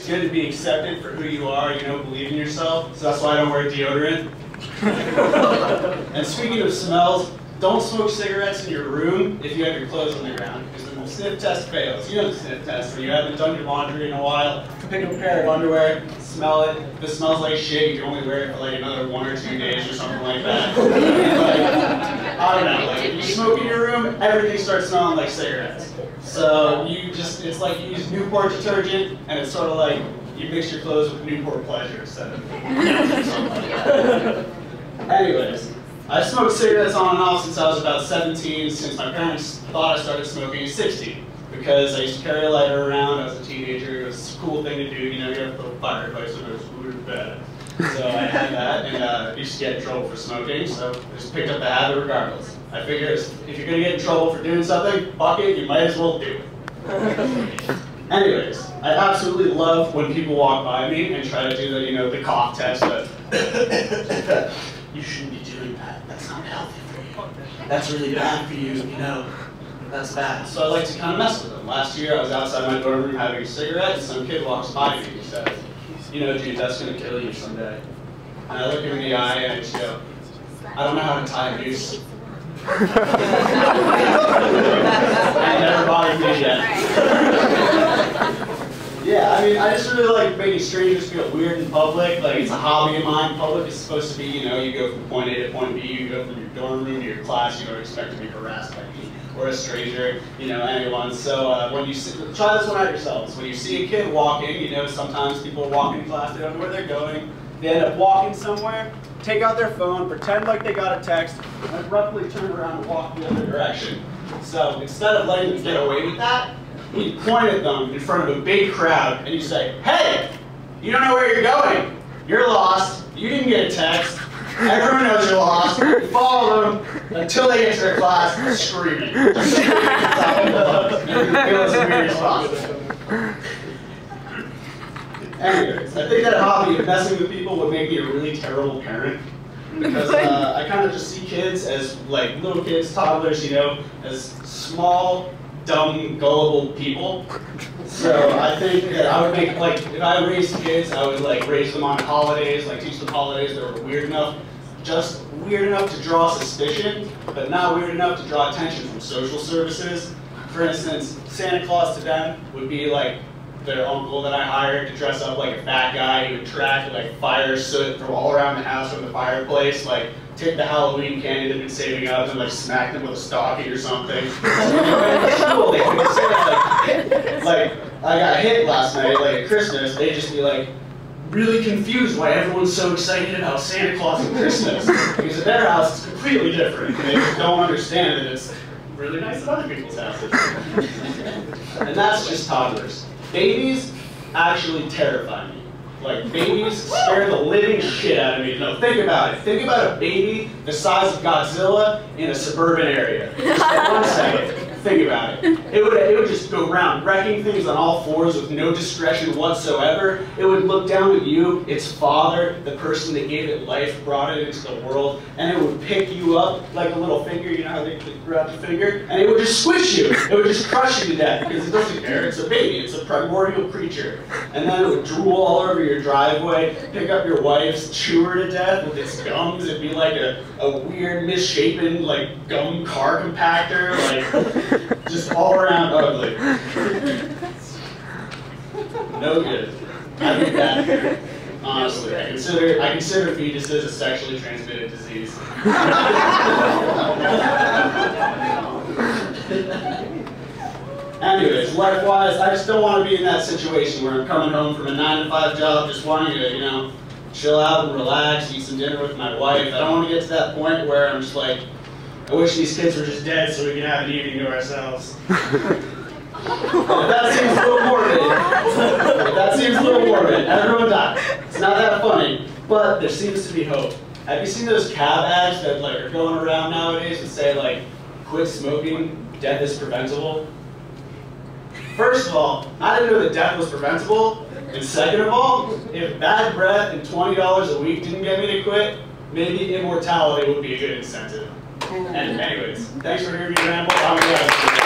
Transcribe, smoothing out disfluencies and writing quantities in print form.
good to be accepted for who you are, you know, believe in yourself. So that's why I don't wear deodorant. And speaking of smells, don't smoke cigarettes in your room if you have your clothes on the ground, because the sniff test fails. You know the sniff test, where you haven't done your laundry in a while, pick up a pair of underwear, smell it. If it smells like shit, you can only wear it for like another 1 or 2 days or something like that. Like, I don't know, like if you smoke in your room, everything starts smelling like cigarettes. So it's like you use Newport detergent, and it's sort of like you mix your clothes with Newport Pleasure instead of something like that. Anyways, I've smoked cigarettes on and off since I was about 17, since my parents thought I started smoking at 16. Because I used to carry a lighter around, I was a teenager, it was a cool thing to do, you know, you have to put a fire advice when it was really bad. So I had that, and I used to get in trouble for smoking, so I just picked up the habit regardless. I figured if you're going to get in trouble for doing something, fuck it, you might as well do it. Anyways, I absolutely love when people walk by me and try to do the, you know, the cough test, but you shouldn't be doing that. That's not healthy for you. That's really bad for you, you know. That's bad. So I like to kind of mess with them. Last year I was outside my dorm room having a cigarette, and some kid walks by me and he says, you know, dude, that's going to kill you someday. And I look him in the eye and I just go, I don't know how to tie a noose. And it never bothered me yet. Yeah, I mean, I just really like making strangers feel weird in public. Like, it's a hobby of mine. Public is supposed to be, you know, you go from point A to point B, you go from your dorm room to your class, you don't expect to be harassed by me or a stranger, you know, anyone. So when you try this one out yourselves. When you see a kid walking, you know, sometimes people are walking in class, they don't know where they're going. They end up walking somewhere, take out their phone, pretend like they got a text, and abruptly turn around and walk the other direction. So instead of letting them get away with that, you point at them in front of a big crowd and you say, hey, you don't know where you're going. You're lost. You didn't get a text. Everyone knows you're lost. You follow them until they get to their class screaming. Just screaming at the top of the lungs. And you feel as weird as possible. Anyways, I think that hobby of messing with people would make me a really terrible parent. Because I kind of just see kids as like little kids, toddlers, you know, as small, dumb, gullible people. So I think that I would make, like, if I raised kids, I would like raise them on holidays, like teach them holidays that were weird enough, just weird enough to draw suspicion, but not weird enough to draw attention from social services. For instance, Santa Claus to them would be like their uncle that I hired to dress up like a fat guy who would track like fire soot from all around the house from the fireplace, like take the Halloween candy they've been saving up and like smack them with a stocking or something. So they would say like I got hit last night, like at Christmas, they'd just be like really confused why everyone's so excited about Santa Claus and Christmas. Because at their house it's completely different. They just don't understand that it's really nice at other people's houses. And that's just toddlers. Babies actually terrify me. Like, babies scare the living shit out of me. No, think about it. Think about a baby the size of Godzilla in a suburban area. Just for 1 second. Think about it. It would just go around wrecking things on all fours with no discretion whatsoever. It would look down at you, its father, the person that gave it life, brought it into the world, and it would pick you up like a little finger. You know how they grab the finger? And it would just squish you. It would just crush you to death because it doesn't care. It's a baby. It's a primordial creature. And then it would drool all over your driveway, pick up your wife's, chew her to death with its gums. It'd be like a weird, misshapen, like, gum car compactor, like, just all around ugly. No good. I think that, honestly, I consider fetuses a sexually transmitted disease. Anyways, life-wise, I just don't want to be in that situation where I'm coming home from a 9-to-5 job just wanting to, you know, chill out and relax, eat some dinner with my wife. I don't want to get to that point where I'm just like, I wish these kids were just dead so we could have an evening to ourselves. That seems a little morbid. Everyone dies. It's not that funny, but there seems to be hope. Have you seen those cab ads that like are going around nowadays that say like, quit smoking, death is preventable? First of all, I didn't know that death was preventable. And second of all, if bad breath and $20 a week didn't get me to quit, maybe immortality would be a good incentive. And anyways, thanks for hearing me ramble. I'm glad.